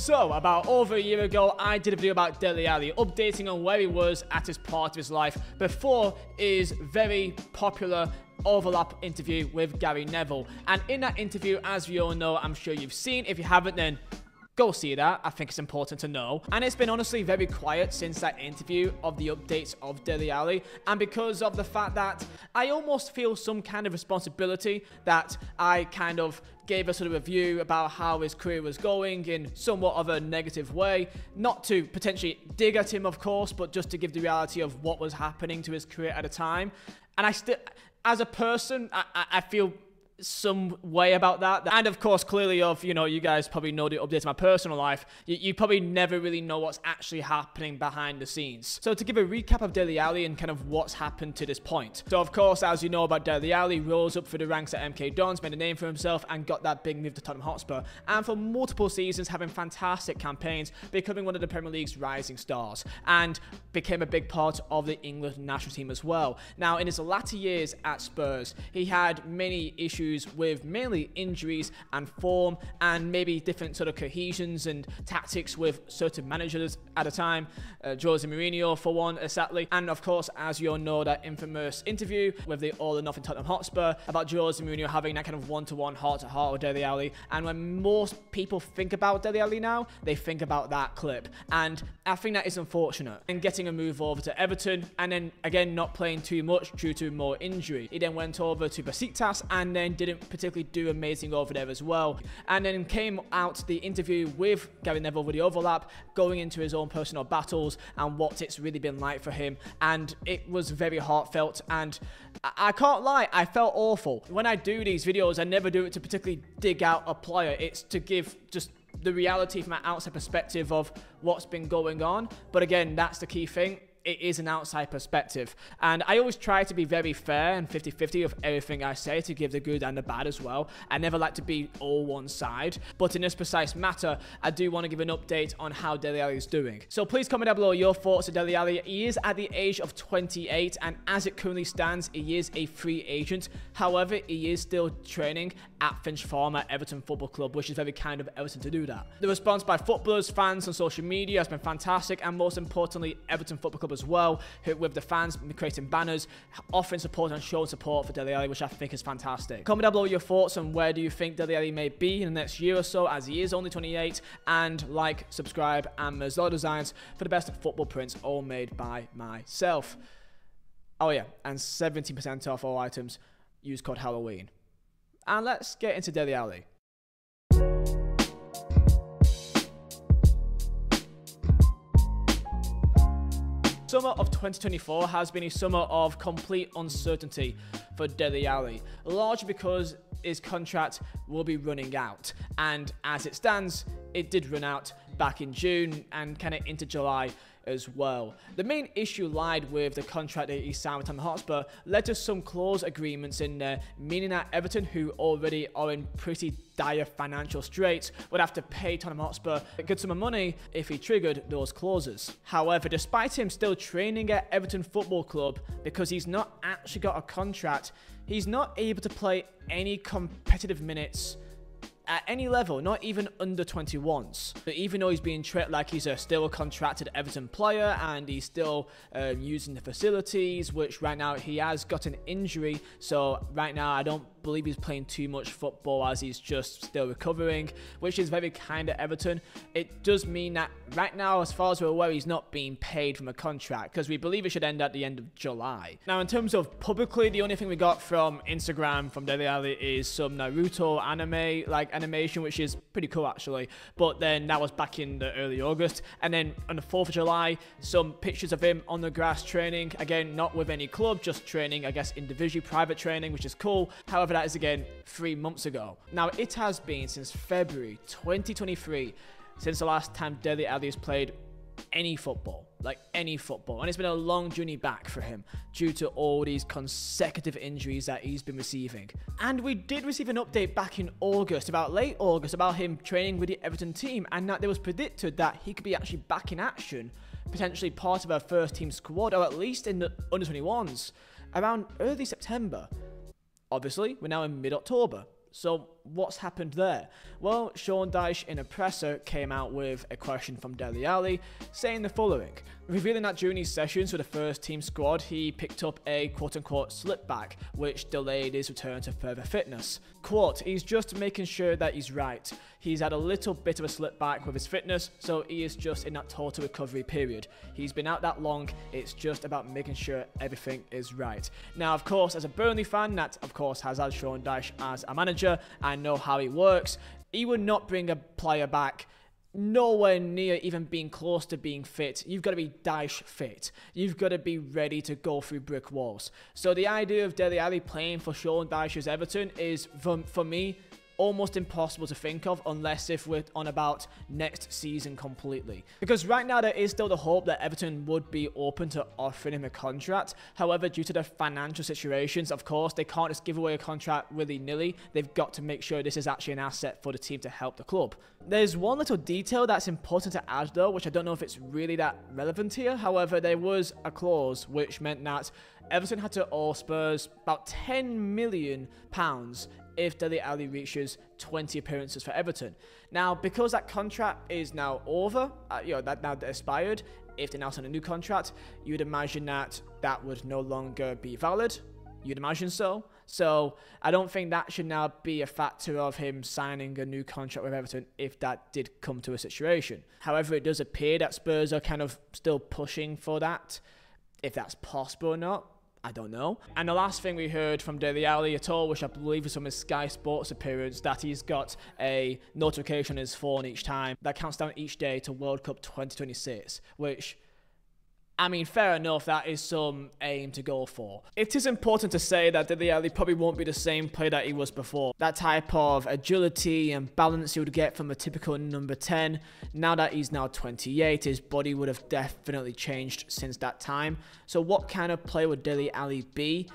So, about over a year ago, I did a video about Dele Alli, updating on where he was at his part of his life before his very popular overlap interview with Gary Neville. And in that interview, as we all know, I'm sure you've seen, if you haven't, then go see that. I think it's important to know. And it's been honestly very quiet since that interview of the updates of Dele Alli. And because of the fact that I almost feel some kind of responsibility that I kind of gave a sort of review about how his career was going in somewhat of a negative way. Not to potentially dig at him, of course, but just to give the reality of what was happening to his career at the time. And I still, as a person, I feel some way about that. And of course, clearly you guys probably know the updates of my personal life. You probably never really know what's actually happening behind the scenes. So to give a recap of Dele Alli and kind of what's happened to this point. So of course, as you know about Dele Alli, rose up through the ranks at MK Dons, made a name for himself and got that big move to Tottenham Hotspur. And for multiple seasons, having fantastic campaigns, becoming one of the Premier League's rising stars and became a big part of the England national team as well. Now, in his latter years at Spurs, he had many issues with mainly injuries and form and maybe different sort of cohesions and tactics with certain managers at a time, Jose Mourinho for one, sadly. And of course, as you all know, that infamous interview with the All or Nothing Tottenham Hotspur about Jose Mourinho having that kind of one-to-one heart-to-heart with Dele Alli. And when most people think about Dele Alli now, they think about that clip. And I think that is unfortunate. And getting a move over to Everton and then again not playing too much due to more injury. He then went over to Besiktas and then didn't particularly do amazing over there as well. And then came out the interview with Gary Neville with the overlap, going into his own personal battles and what it's really been like for him. And it was very heartfelt, and I can't lie, I felt awful. When I do these videos, I never do it to particularly dig out a player. It's to give just the reality from an outside perspective of what's been going on. But again, that's the key thing. It is an outside perspective. And I always try to be very fair and 50-50 of everything I say, to give the good and the bad as well. I never like to be all one side. But in this precise matter, I do want to give an update on how Dele Alli is doing. So please comment down below your thoughts on Dele Alli. He is at the age of 28, and as it currently stands, he is a free agent. However, he is still training at Finch Farm at Everton Football Club, which is very kind of Everton to do that. The response by footballers, fans on social media has been fantastic, and most importantly, Everton Football Club as well, with the fans creating banners, offering support and showing support for Dele Alli, which I think is fantastic. Comment down below your thoughts on where do you think Dele Alli may be in the next year or so, as he is only 28, and like, subscribe, and Mazzola Designs for the best football prints, all made by myself. Oh yeah, and 17% off all items, use code Halloween. And let's get into Dele Alli. Summer of 2024 has been a summer of complete uncertainty for Dele Alli, largely because his contract will be running out, and as it stands, it did run out back in June and kind of into July as well. The main issue lied with the contract that he signed with Tottenham Hotspur, led to some clause agreements in there, meaning that Everton, who already are in pretty dire financial straits, would have to pay Tottenham Hotspur a good sum of money if he triggered those clauses. However, despite him still training at Everton Football Club, because he's not actually got a contract, he's not able to play any competitive minutes at any level, not even under 21s. But even though he's being treated like he's still a contracted Everton player and he's still using the facilities, which right now he has got an injury, so right now I don't believe he's playing too much football as he's just still recovering, which is very kind of Everton. It does mean that right now, as far as we're aware, he's not being paid from a contract, because we believe it should end at the end of July. Now, in terms of publicly, the only thing we got from Instagram from Dele Alli is some Naruto animation, which is pretty cool actually, but then that was back in the early August. And then on the 4th of July, some pictures of him on the grass training, again not with any club, just training, I guess individually, private training, which is cool. However, that is again 3 months ago. Now, it has been since February 2023 since the last time Dele Alli has played any football, like any football, and it's been a long journey back for him due to all these consecutive injuries that he's been receiving. And we did receive an update back in August, about late August, about him training with the Everton team, and that there was predicted that he could be actually back in action, potentially part of our first team squad, or at least in the under 21s around early September. Obviously, we're now in mid-October, so what's happened there? Well, Sean Dyche in a presser came out with a question from Dele Alli saying the following, revealing that during his sessions with the first team squad, he picked up a quote-unquote slip back, which delayed his return to further fitness. Quote, he's just making sure that he's right. He's had a little bit of a slip back with his fitness, so he is just in that total recovery period. He's been out that long, it's just about making sure everything is right. Now, of course, as a Burnley fan that, of course, has had Sean Dyche as a manager, I know how he works. He would not bring a player back nowhere near even being close to being fit. You've got to be Dyche fit. You've got to be ready to go through brick walls. So the idea of Dele Alli playing for Sean Dyche's Everton is, for me, almost impossible to think of unless if we're on about next season completely. Because right now there is still the hope that Everton would be open to offering him a contract. However, due to the financial situations, of course, they can't just give away a contract willy-nilly. They've got to make sure this is actually an asset for the team to help the club. There's one little detail that's important to add though, which I don't know if it's really that relevant here. However, there was a clause which meant that Everton had to owe Spurs about £10 million if Dele Alli reaches 20 appearances for Everton. Now, because that contract is now over, that now expired, if they now sign a new contract, you'd imagine that that would no longer be valid. You'd imagine so. So I don't think that should now be a factor of him signing a new contract with Everton if that did come to a situation. However, it does appear that Spurs are kind of still pushing for that. If that's possible or not, I don't know. And the last thing we heard from Dele Alli at all, which I believe is from his Sky Sports appearance, that he's got a notification on his phone each time that counts down each day to World Cup 2026, which, I mean, fair enough, that is some aim to go for. It is important to say that Dele Alli probably won't be the same player that he was before. That type of agility and balance you would get from a typical number 10, now that he's now 28, his body would have definitely changed since that time. So what kind of player would Dele Alli be?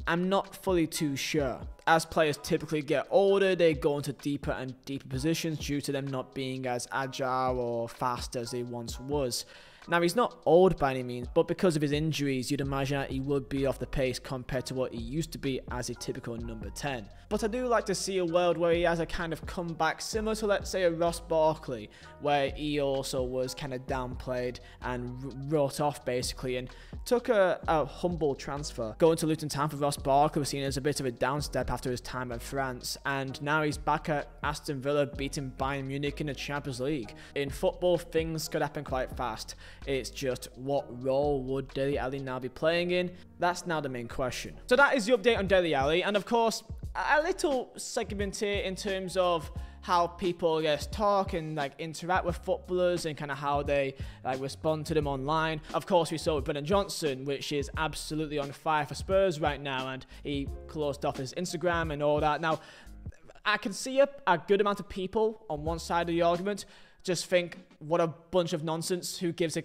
I'm not fully too sure. As players typically get older, they go into deeper and deeper positions due to them not being as agile or fast as they once was. Now, he's not old by any means, but because of his injuries, you'd imagine that he would be off the pace compared to what he used to be as a typical number 10. But I do like to see a world where he has a kind of comeback similar to, let's say, a Ross Barkley, where he also was kind of downplayed and wrote off basically and took a humble transfer. Going to Luton Town for Ross Barkley was seen as a bit of a downstep after his time in France, and now he's back at Aston Villa beating Bayern Munich in the Champions League. In football, things could happen quite fast. It's just what role would Dele Alli now be playing in? That's now the main question. So that is the update on Dele Alli, and of course, a little segment here in terms of how people, I guess, talk and like interact with footballers and kind of how they like respond to them online. Of course, we saw with Brennan Johnson, which is absolutely on fire for Spurs right now, and he closed off his Instagram and all that. Now, I can see a good amount of people on one side of the argument just think, what a bunch of nonsense, who cares,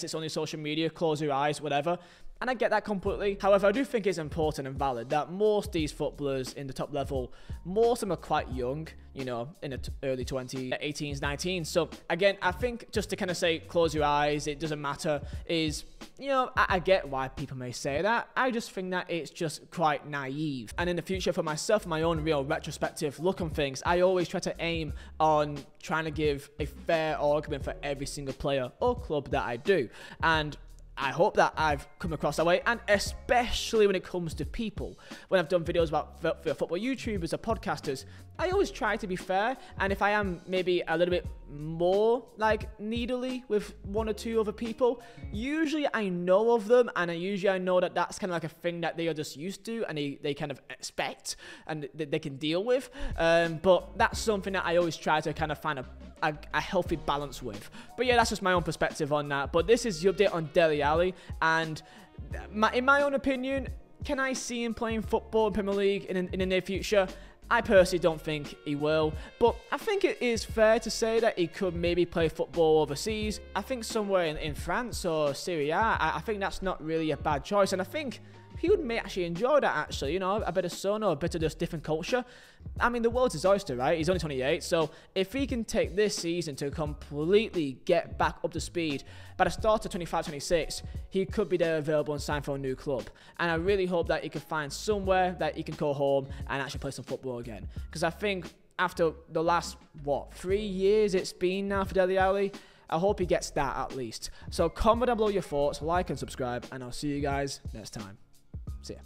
it's only social media, close your eyes, whatever. And I get that completely. However, I do think it's important and valid that most of these footballers in the top level, most of them are quite young, you know, in the early 20s, 18s, 19s. So again, I think just to kind of say, close your eyes, it doesn't matter, is, you know, I get why people may say that. I just think that it's just quite naive. And in the future, for myself, my own real retrospective look on things, I always try to aim on trying to give a fair argument for every single player or club that I do. And I hope that I've come across that way, and especially when it comes to people. When I've done videos about football YouTubers or podcasters, I always try to be fair, and if I am maybe a little bit more like needly with one or two other people, usually I know of them, and I know that that's kind of like a thing that they are just used to and they kind of expect and they can deal with. But that's something that I always try to kind of find a healthy balance with. But yeah, that's just my own perspective on that. But this is the update on Dele Alli, and in my own opinion, can I see him playing football in Premier League in the near future? I personally don't think he will, but I think it is fair to say that he could maybe play football overseas. I think somewhere in France or Serie A, I think that's not really a bad choice, and I think he would may actually enjoy that, actually, you know, a bit of sun or a bit of just different culture. I mean, the world's his oyster, right? He's only 28, so if he can take this season to completely get back up to speed, by the start of 25-26, he could be there available and sign for a new club. And I really hope that he can find somewhere that he can go home and actually play some football again. Because I think after the last, 3 years it's been now for Dele Alli. I hope he gets that at least. So comment down below your thoughts, like and subscribe, and I'll see you guys next time. See ya.